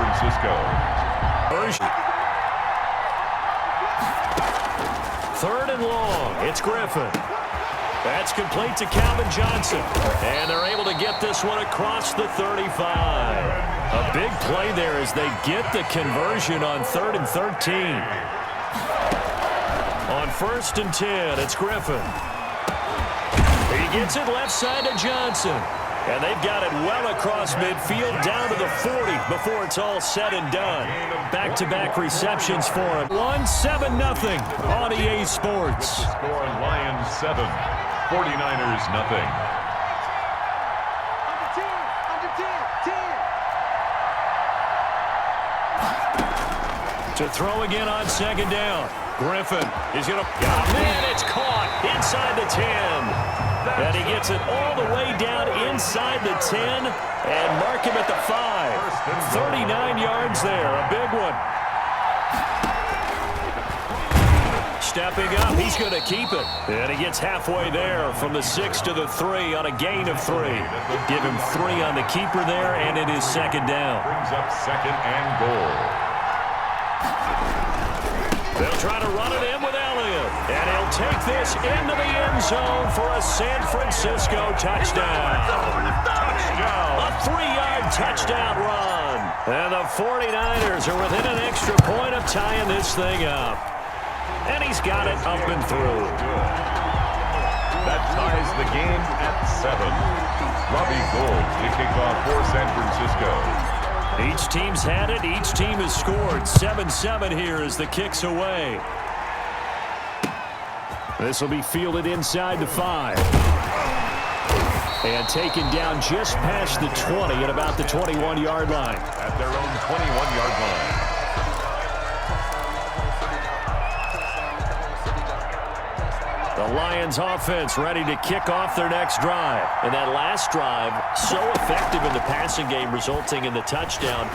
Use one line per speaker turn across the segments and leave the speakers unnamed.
Francisco.
Third and long. It's Griffin. That's complete to Calvin Johnson. And they're able to get this one across the 35. A big play there as they get the conversion on 3rd and 13. On 1st and 10, it's Griffin. He gets it left side to Johnson. And they've got it well across midfield down to the 40 before it's all said and done. Back-to-back receptions for him. 1-7-0 on EA Sports.
Score Lions 7, 49ers nothing.
To throw again on 2nd down. Griffin is going to... man, it's caught inside the 10. And he gets it all the way down inside the 10 and mark him at the 5. 39 yards there, a big one. Stepping up, he's going to keep it. And he gets halfway there from the 6 to the 3 on a gain of 3. Give him 3 on the keeper there, and it is 2nd down.
Brings up 2nd and goal.
They'll try to run it in with Elliott. And he'll take this into the end zone for a San Francisco touchdown. A 3-yard touchdown run. And the 49ers are within an extra point of tying this thing up. And he's got it up and through.
That ties the game at 7. Robbie Gould to kick off for San Francisco.
Each team's had it. Each team has scored. 7-7 here as the kick's away. This will be fielded inside the 5. And taken down just past the 20 at about the 21-yard line.
At their own 21-yard line.
The Lions offense ready to kick off their next drive. And that last drive, so effective in the passing game, resulting in the touchdown.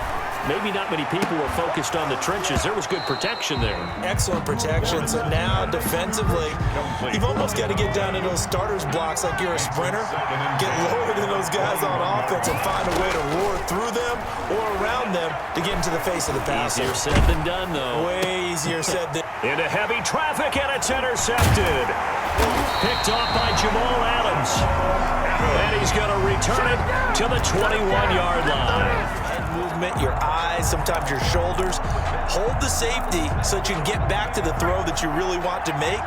Maybe not many people were focused on the trenches. There was good protection there.
Excellent protection. So now defensively, you've almost got to get down to those starters blocks like you're a sprinter. Get lower than those guys on offense and find a way to roar through them or around them to get into the face of the passer.
Easier said than done, though.
Way easier said than...
Into heavy traffic, and it's intercepted. Picked off by Jamal Adams. And he's going to return it to the 21-yard line.
Head movement, your eyes, sometimes your shoulders. Hold the safety so that you can get back to the throw that you really want to make.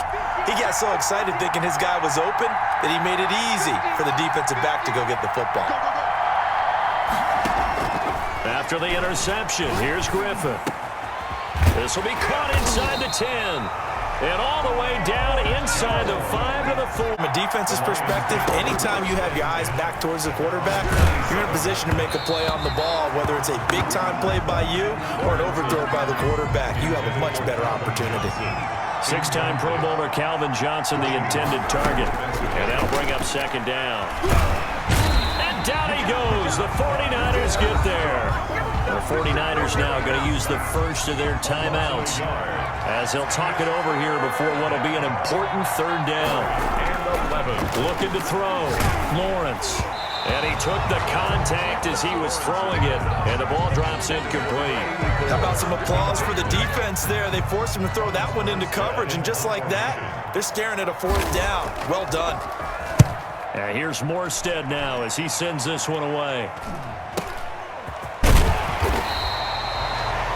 He got so excited thinking his guy was open that he made it easy for the defensive back to go get the football.
After the interception, here's Griffin. This will be caught inside the 10. And all the way down inside the 5 to the 4.
From a defense's perspective, anytime you have your eyes back towards the quarterback, you're in a position to make a play on the ball, whether it's a big-time play by you or an overthrow by the quarterback. You have a much better opportunity.
6-time Pro Bowler Calvin Johnson, the intended target. And that'll bring up 2nd down. And down he goes. The 49ers get there. The 49ers now going to use the first of their timeouts as they'll talk it over here before what will be an important 3rd down. And 11. Looking to throw. Lawrence. And he took the contact as he was throwing it, and the ball drops incomplete.
How about some applause for the defense there? They forced him to throw that one into coverage, and just like that, they're staring at a 4th down. Well done.
And here's Morstead now as he sends this one away.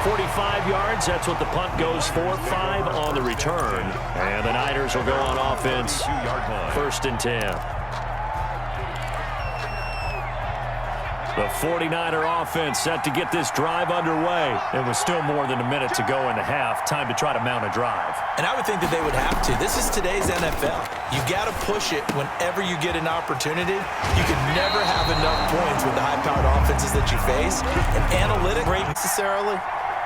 45 yards, that's what the punt goes for. 5 on the return. And the Niners will go on offense. 1st and 10. The 49er offense set to get this drive underway. It was still more than a minute to go in the half. Time to try to mount a drive.
And I would think that they would have to. This is today's NFL. You got to push it whenever you get an opportunity. You can never have enough points with the high-powered offenses that you face. And analytic, great necessarily.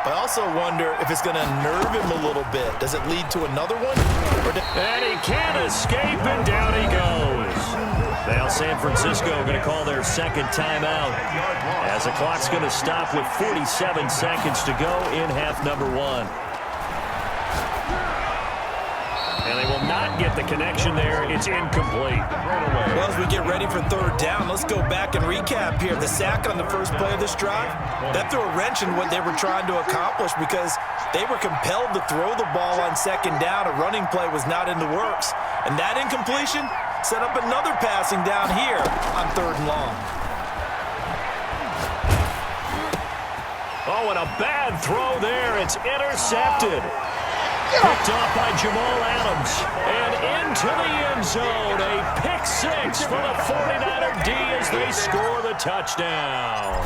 But I also wonder if it's going to nerve him a little bit. Does it lead to another one?
And he can't escape, and down he goes. Now San Francisco going to call their 2nd timeout as the clock's going to stop with 47 seconds to go in half number 1. And they will not not get the connection there. It's incomplete.
Well, as we get ready for third down, let's go back and recap here. The sack on the first play of this drive, that threw a wrench in what they were trying to accomplish because they were compelled to throw the ball on second down. A running play was not in the works. And that incompletion set up another passing down here on third and long.
Oh, and a bad throw there. It's intercepted. Picked off by Jamal Adams. And into the end zone. A pick six for the 49er D as they score the touchdown.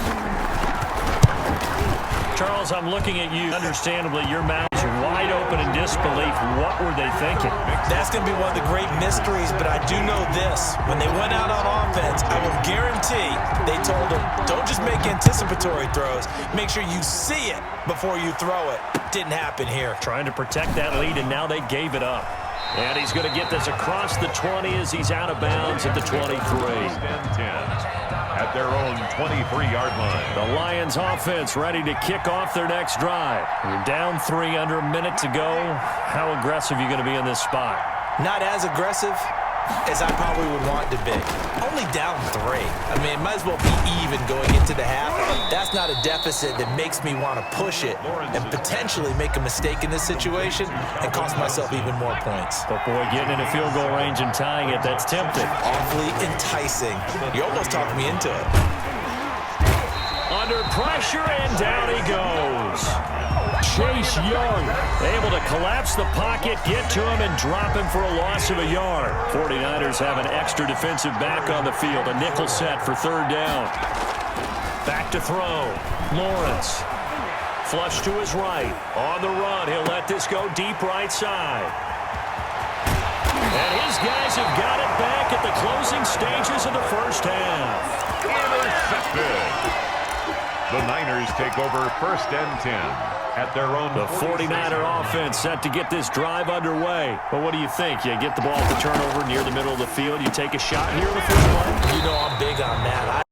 Charles, I'm looking at you. Understandably, your mouth is wide open in disbelief. What were they thinking?
That's going to be one of the great mysteries, but I do know this. When they went out on offense, I will guarantee they told them, don't just make anticipatory throws. Make sure you see it before you throw it. Didn't happen here.
Trying to protect that lead, and now they gave it up. And he's going to get this across the 20 as he's out of bounds at the 23.
At their own 23-yard line.
The Lions offense ready to kick off their next drive. You're down 3 under a minute to go. How aggressive are you going to be in this spot?
Not as aggressive as I probably would want to be. Only down 3. I mean, it might as well be even going into the half. That's not a deficit that makes me want to push it and potentially make a mistake in this situation and cost myself even more points.
But, boy, getting in a field goal range and tying it, that's tempting.
Awfully enticing. You almost talked me into it.
Under pressure, and down he goes. Chase Young able to collapse the pocket, get to him, and drop him for a loss of a yard. 49ers have an extra defensive back on the field. A nickel set for third down. Back to throw. Lawrence. Flush to his right. On the run. He'll let this go deep right side. And his guys have got it back at the closing stages of the first half.
Intercepted. The Niners take over first and 10 at their own.
The 49er offense set to get this drive underway. But what do you think? You get the ball at the turnover near the middle of the field. You take a shot here in the first play?
You know I'm big on that.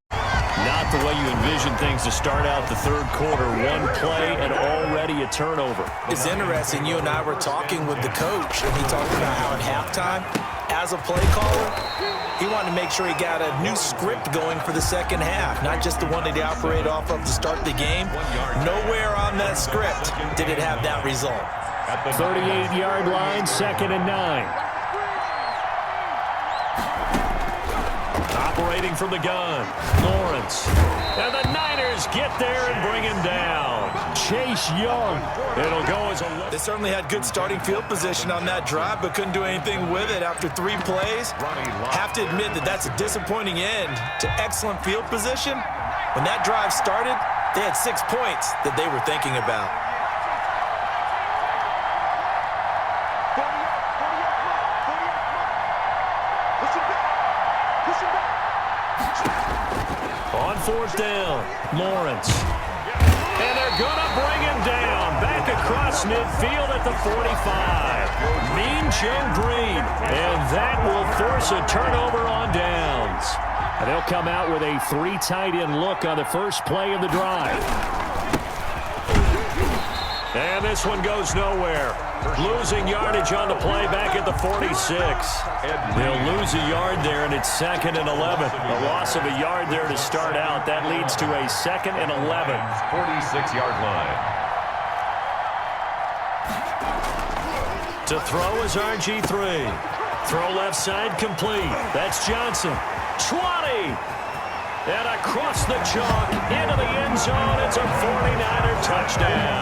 Not the way you envision things to start out the third quarter. One play and already a turnover.
It's interesting. You and I were talking with the coach, and he talked about how at halftime, as a play caller, he wanted to make sure he got a new script going for the second half, not just the one that he operated off of to start the game. Nowhere on that script did it have that result.
At the 38-yard line, 2nd and 9. Operating from the gun, Lawrence. And the Niners get there and bring him down. Chase Young. It'll go as a...
They certainly had good starting field position on that drive, but couldn't do anything with it after 3 plays. Have to admit that that's a disappointing end to excellent field position. When that drive started, they had 6 points that they were thinking about.
On fourth down, Lawrence. And they're going to bring him down. Back across midfield at the 45. Mean Joe Green. And that will force a turnover on downs. And they'll come out with a 3 tight end look on the first play of the drive. And this one goes nowhere. Losing yardage on the play back at the 46. They'll lose a yard there, and it's 2nd and 11. A loss of a yard there to start out. That leads to a 2nd and 11.
46-yard line.
To throw is RG3. Throw left side complete. That's Johnson. 20. And across the chalk into the end zone. It's a 49er touchdown.